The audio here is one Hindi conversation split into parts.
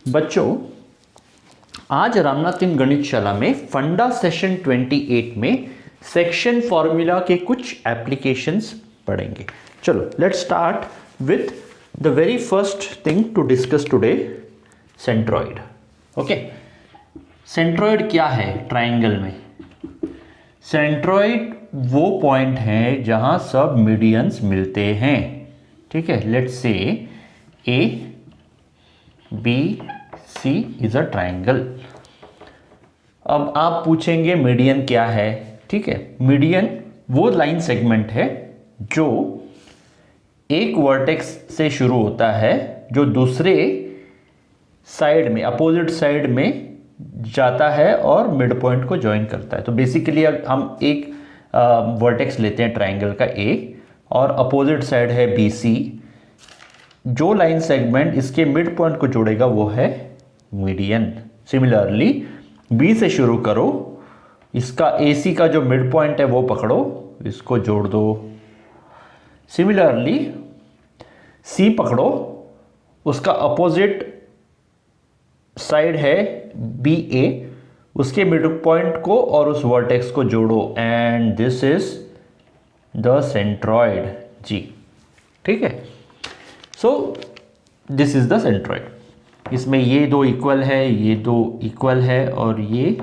बच्चों, आज रामनाथन गणित शाला में फंडा सेशन 28 में सेक्शन फॉर्मूला के कुछ एप्लीकेशंस पढ़ेंगे। चलो let's start with the very first thing to discuss today, centroid. Okay, centroid क्या है ट्राइंगल में? सेंट्रॉइड वो पॉइंट है जहां सब मीडियंस मिलते हैं। ठीक है, let's say A B C is a triangle. अब आप पूछेंगे मीडियन क्या है? ठीक है, मीडियन वो लाइन सेगमेंट है जो एक वर्टेक्स से शुरू होता है जो दूसरे साइड में, अपोजिट साइड में जाता है और मिड पॉइंट को ज्वाइन करता है। तो बेसिकली हम एक वर्टेक्स लेते हैं ट्राइंगल का ए और अपोजिट साइड है बी सी। जो लाइन सेगमेंट इसके मिड पॉइंट को जोड़ेगा वो है मीडियन। सिमिलरली बी से शुरू करो, इसका ए सी का जो मिड पॉइंट है वो पकड़ो, इसको जोड़ दो। सिमिलरली सी पकड़ो, उसका अपोजिट साइड है बी ए, उसके मिड पॉइंट को और उस वर्टेक्स को जोड़ो and this is the centroid G. ठीक है, so this is the centroid. इसमें ये दो इक्वल है, ये दो इक्वल है और ये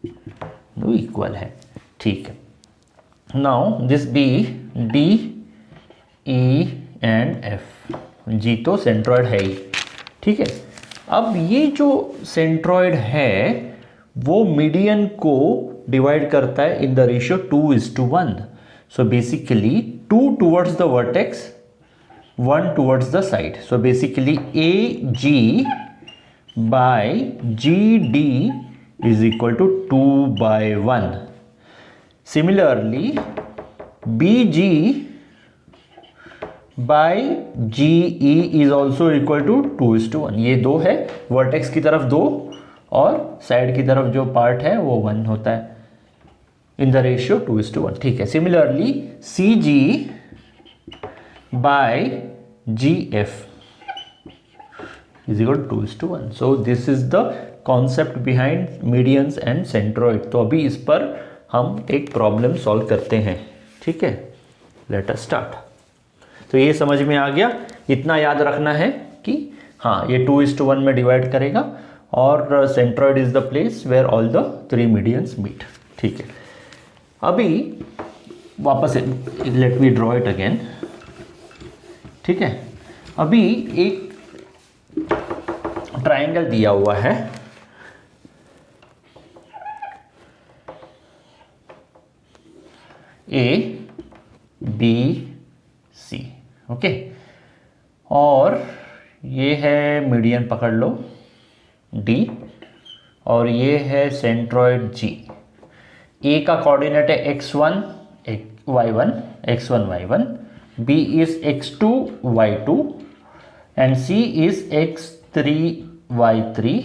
दो इक्वल है। ठीक है, now this B D E and F G तो सेंट्रॉइड है ही। ठीक है, अब ये जो सेंट्रॉइड है वो मीडियन को डिवाइड करता है in the ratio 2:1। So basically 2 towards the vertex, 1 towards the side. So basically A G by G D is equal to 2/1। Similarly B G by G E is also equal to 2:1। ये दो है, वर्टेक्स की तरफ 2 और साइड की तरफ जो पार्ट है वो 1 होता है इन द रेशियो 2:1। ठीक है, similarly C G by G F is equal to 2:1। So this is the concept behind medians and centroid. तो अभी इस पर हम एक प्रॉब्लम सॉल्व करते हैं। ठीक है, लेट अस स्टार्ट। तो ये समझ में आ गया, इतना याद रखना है कि हाँ ये 2:1 में डिवाइड करेगा और centroid is the place where all the 3 medians meet. ठीक है, अभी वापस let me draw it again. ठीक है, अभी एक ट्राइंगल दिया हुआ है, ए बी सी। ओके, और ये है मीडियन पकड़ लो डी, और ये है सेंट्रॉइड जी। ए का कोऑर्डिनेट है x1 y1, x1 y1, b is x2 y2 and c is x3 y3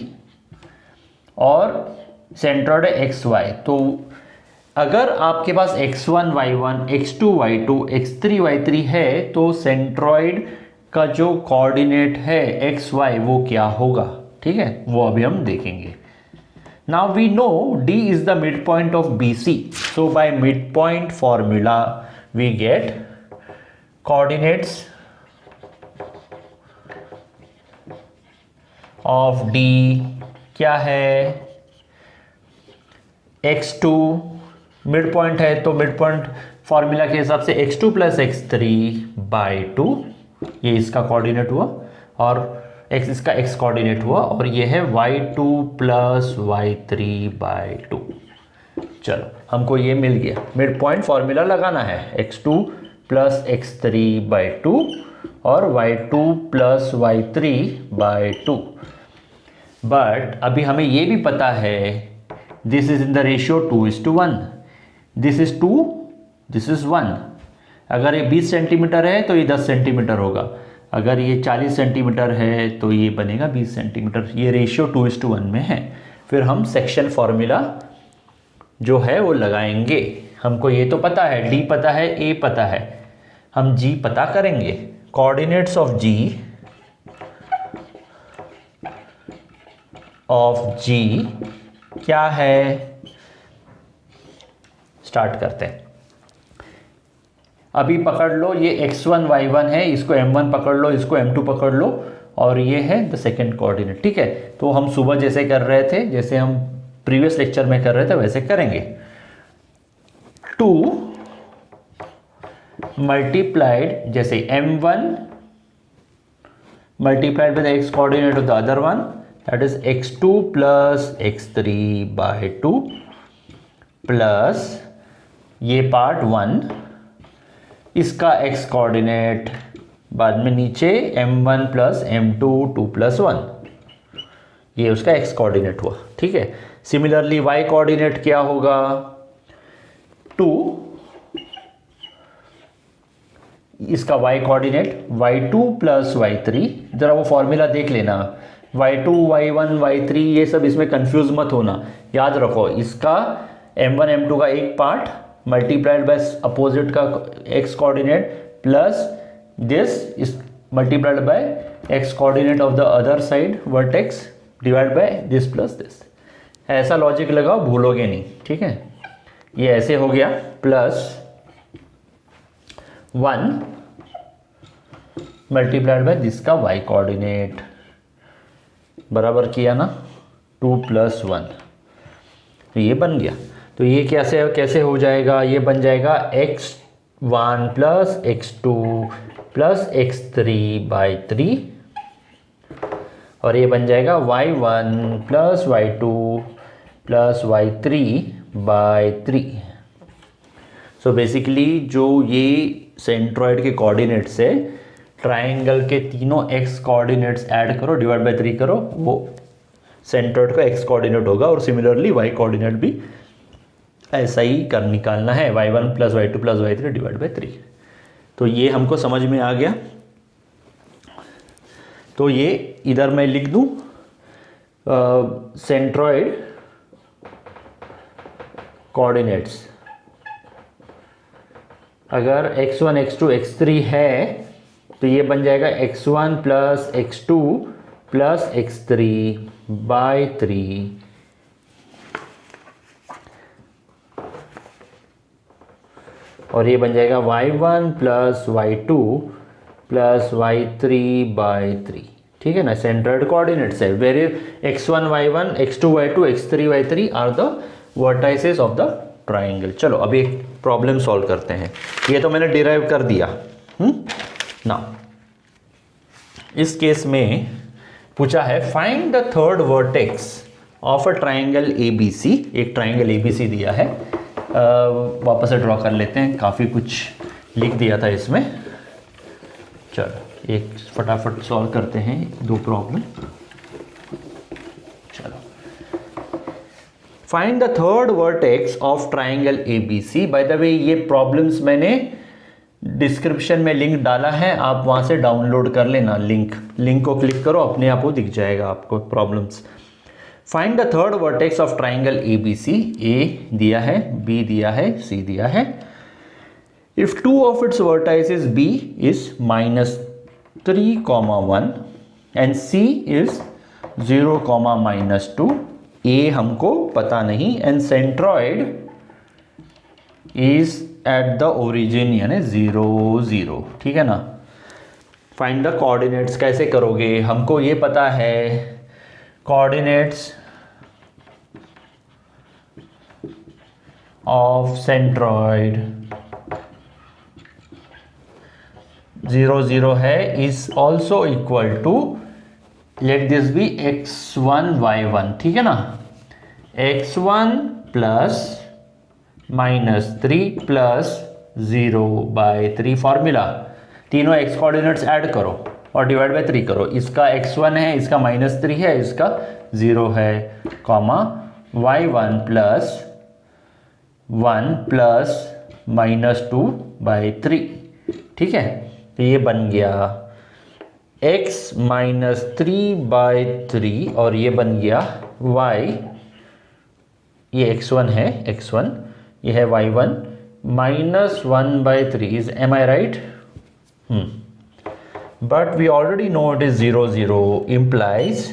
और सेंट्रॉइड है xy। तो अगर आपके पास x1 y1, x2 y2, x3 y3 है तो सेंट्रॉइड का जो कोऑर्डिनेट है xy वो क्या होगा? ठीक है, वो अभी हम देखेंगे। Now we know D is the mid point of BC, so by mid point formula we get coordinates of D क्या है? x2 मिड पॉइंट है तो मिड पॉइंट फॉर्मूला के हिसाब से x2 प्लस x3/2, ये इसका कोऑर्डिनेट हुआ और x इसका x कोऑर्डिनेट हुआ, और ये है y2 प्लस y3/2। चलो हमको ये मिल गया, मिड पॉइंट फॉर्मूला लगाना है x2 प्लस x3/2 और y2 प्लस y3/2। बट अभी हमें ये भी पता है this is in the ratio 2:1, this is 2, this is 1। अगर ये 20 सेंटीमीटर है तो ये 10 सेंटीमीटर होगा, अगर ये 40 सेंटीमीटर है तो ये बनेगा 20 सेंटीमीटर। ये रेशियो 2:1 में है। फिर हम सेक्शन फॉर्मूला जो है वो लगाएंगे। हमको ये तो पता है, डी पता है, ए पता है, हम जी पता करेंगे। कोऑर्डिनेट्स ऑफ जी ऑफ जी क्या है, स्टार्ट करते हैं। अभी पकड़ लो ये x1 y1 है, इसको m1 पकड़ लो, इसको m2 पकड़ लो, और ये है द सेकेंड कोऑर्डिनेट। ठीक है, तो हम सुबह जैसे कर रहे थे, जैसे हम प्रीवियस लेक्चर में कर रहे थे वैसे करेंगे। 2 मल्टीप्लाइड, जैसे m1 multiplied by the x coordinate of the other one, that is x2 plus x3 by 2 plus ये पार्ट 1, इसका x कोऑर्डिनेट बाद में नीचे m1 प्लस m2 2 प्लस 1, ये उसका x कोऑर्डिनेट हुआ। ठीक है, सिमिलरली y कोऑर्डिनेट क्या होगा, 2, इसका y coordinate y2 plus y3, जरा वो फॉर्मूला देख लेना, y2 y1 y3 ये सब इसमें कंफ्यूज मत होना, याद रखो इसका m1 m2 का एक पार्ट मल्टीप्लाइड बाय अपोजिट का x coordinate plus this is multiplied by x coordinate of the other side vertex divide by this plus this. ऐसा लॉजिक लगाओ, भूलोगे नहीं। ठीक है, ये ऐसे हो गया, प्लस 1 मल्टीप्लाइड बाय दिस का y कोऑर्डिनेट, बराबर किया ना, 2 प्लस 1, तो ये बन गया। तो ये कैसे हो जाएगा, ये बन जाएगा x1 plus x2 plus x3 by 3, और ये बन जाएगा y1 plus y2 plus y3 by 3। So basically जो ये सेंट्रॉइड के कोऑर्डिनेट्स है, ट्राइंगल के तीनों x कोऑर्डिनेट्स ऐड करो, डिवाइड बाय 3 करो, वो सेंट्रॉइड का x कोऑर्डिनेट होगा, और सिमिलरली y कोऑर्डिनेट भी ऐसा ही कर निकालना है, y1 plus y2 plus y3 divide by 3। तो ये हमको समझ में आ गया। तो ये इधर मैं लिख दूं, सेंट्रॉइड कोऑर्डिनेट्स अगर x1 x2 x3 है तो ये बन जाएगा x1 plus x2 plus x3 by 3, और ये बन जाएगा y1 plus y2 plus y3 by 3। ठीक है ना, सेंट्रॉइड कोऑर्डिनेट्स है, where x1 y1 x2 y2 x3 y3 are the vertices of the triangle. चलो अभी एक प्रॉब्लम सॉल्व करते हैं। ये तो मैंने डिराइव कर दिया ना। इस केस में पूछा है find the third vertex of a triangle ABC। एक ट्राइंगल ABC दिया है, वापस से ड्रॉ कर लेते हैं, काफ़ी कुछ लिख दिया था इसमें। चलो एक फटाफट सॉल्व करते हैं दो प्रॉब्लम। चलो, find the third vertex of triangle ABC। By the way ये प्रॉब्लम्स मैंने डिस्क्रिप्शन में लिंक डाला है, आप वहाँ से डाउनलोड कर लेना। लिंक को क्लिक करो, अपने आप वो दिख जाएगा आपको problems. Find the third vertex of triangle ABC। A दिया है, B दिया है, C दिया है। If two of its vertices B is -3, 1 and C is 0, -2। A हमको पता नहीं, and centroid is at the origin यानी 0, 0। ठीक है ना। फाइंड द कोऑर्डिनेट्स कैसे करोगे, हमको ये पता है कोऑर्डिनेट्स ऑफ सेंट्रॉइड 0, 0 है, is also equal to, let this be x1 y1। ठीक है ना, x1 प्लस -3 प्लस 0/3 फॉर्मूला, तीनों x कोऑर्डिनेट्स ऐड करो और डिवाइड बाय 3 करो। इसका x1 है, इसका -3 है, इसका 0 है, y1 प्लस 1 प्लस -2/3। ठीक है, तो ये बन गया x -3/3, और ये बन गया y, ये x1 है, x1 ये है y1 -1/3 is, am I right? But we already know it is 0, 0 implies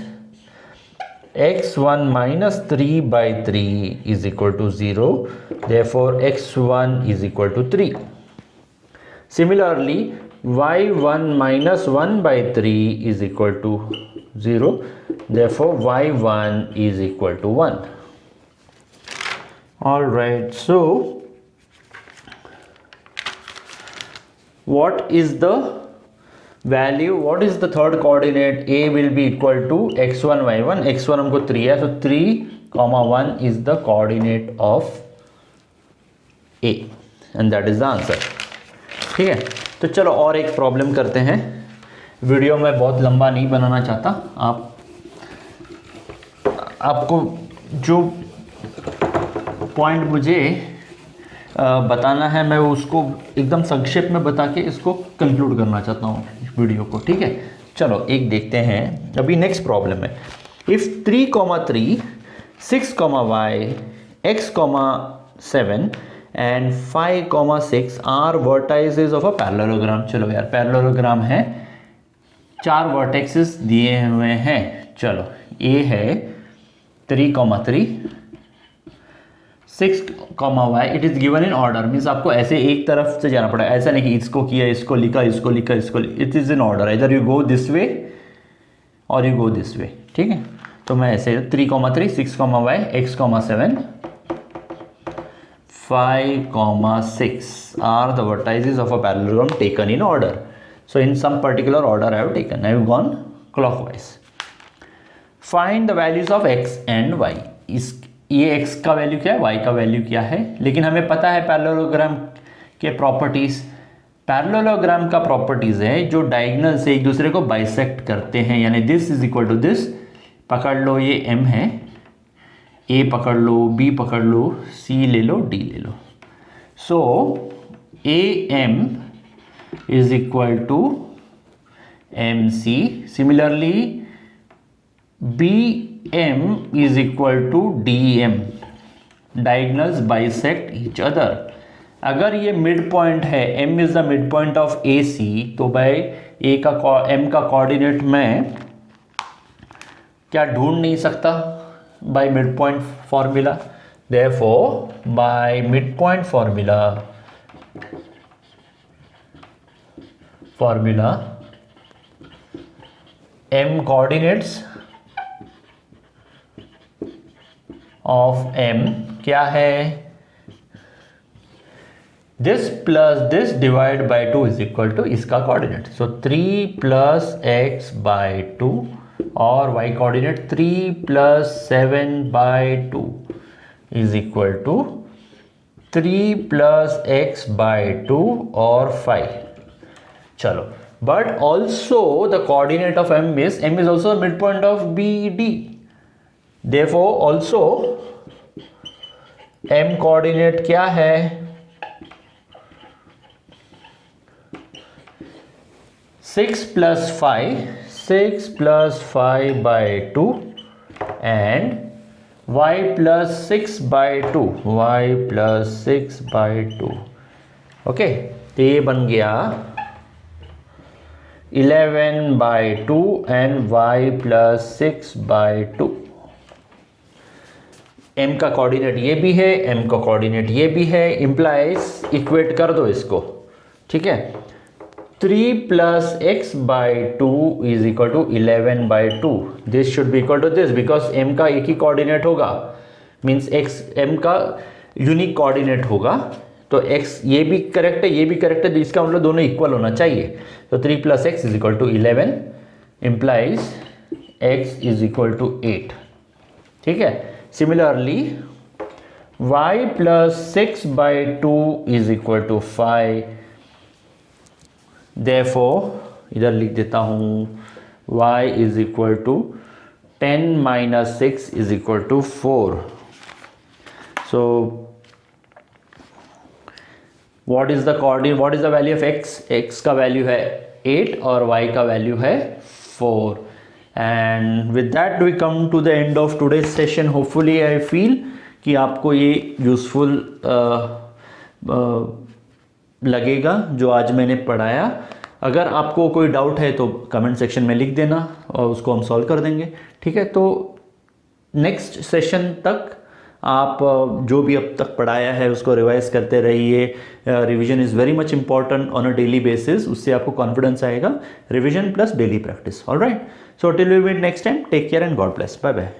x1 minus 3 by 3 is equal to 0. Therefore, x1 is equal to 3. Similarly, y1 minus 1 by 3 is equal to 0. Therefore, y1 is equal to 1. Alright, so what is the value, what is the third coordinate? A will be equal to x1 y1. x1 हमको 3 है, so 3, 1 is the coordinate of A and that is the answer. ठीक है, तो चलो और एक प्रॉब्लम करते हैं. वीडियो मैं बहुत लंबा नहीं बनाना चाहता. आपको जो पॉइंट मुझे बताना है मैं उसको एकदम संक्षेप में बता के इसको कंक्लूड करना चाहता हूँ वीडियो को. ठीक है, चलो एक देखते हैं. अभी नेक्स्ट प्रॉब्लम है. If 3, 6, y, x, 7 and 5, 6 are vertices of a parallelogram. चलो यार, पैरेललोग्राम है, 4 वर्टेक्सेस दिए हुए हैं. चलो, ए है 3, 6, y. It is given in order. Means आपको ऐसे एक तरफ से जाना पड़ेगा. ऐसा नहीं कि इसको किया, इसको लिखा, इसको लिखा, इसको. It is in order. इधर यू गो दिस वे और यू गो दिस वे. ठीक है, तो मैं ऐसे 3, 6, y, x, 7, 5, 6 are the vertices of a parallelogram taken in order. So in some particular order I have taken. I have gone clockwise. Find the values of x and y. ये x का वैल्यू क्या है, y का वैल्यू क्या है. लेकिन हमें पता है पैरेललोग्राम के प्रॉपर्टीज. पैरेललोग्राम का प्रॉपर्टीज है जो डायगोनल से एक दूसरे को बाइसेक्ट करते हैं. यानी this is equal to this. पकड़ लो, ये m है, a पकड़ लो, b पकड़ लो, c ले लो, d ले लो. सो am is equal to mc. Similarly, bm is equal to dm. Diagonals bisect each other. अगर ये मिड पॉइंट है, m is the midpoint of AC, तो भाई m का कोऑर्डिनेट मैं क्या ढूंढ नहीं सकता by midpoint formula. Therefore, by midpoint formula m coordinates of m क्या है, this plus this divided by 2 is equal to इसका coordinate. So 3 plus x by 2 और y coordinate 3 plus 7 by 2 is equal to 3 plus x by 2 और 5. चलो, but also the coordinate of m is also the midpoint of BD. Therefore also m coordinate क्या है, 6 plus 5 by 2 and y plus 6 by 2. Okay, तो ये बन गया 11 by 2 and y plus 6 by 2. m का कोऑर्डिनेट ये भी है, m का कोऑर्डिनेट ये भी है. इंप्लाइज इक्वेट कर दो इसको. ठीक है, 3 plus x by 2 is equal to 11 by 2. This should be equal to this because m का एक ही कोऑर्डिनेट होगा. मीन्स x m का यूनिक कोऑर्डिनेट होगा. तो x ये भी करेक्ट है, ये भी करेक्ट है, तो इसका मतलब दोनों इक्वल होना चाहिए. तो 3 plus x is equal to 11 implies x is equal to 8. ठीक है. Similarly y plus 6 by 2 is equal to 5. Therefore, इधर लिख देता हूँ y is equal to 10 minus 6 is equal to 4. So, what is the coordinate? What is the value of x? x का वैल्यू है 8 और y का वैल्यू है 4. And with that we come to the end of today's session. Hopefully I feel कि आपको ये यूज़फुल लगेगा जो आज मैंने पढ़ाया. अगर आपको कोई डाउट है तो कमेंट सेक्शन में लिख देना और उसको हम सॉल्व कर देंगे. ठीक है, तो नेक्स्ट सेशन तक आप जो भी अब तक पढ़ाया है उसको रिवाइज करते रहिए। Revision is very much important on a daily basis, उससे आपको कॉन्फिडेंस आएगा। Revision plus daily practice. Alright, so till we meet next time, take care and God bless, bye bye.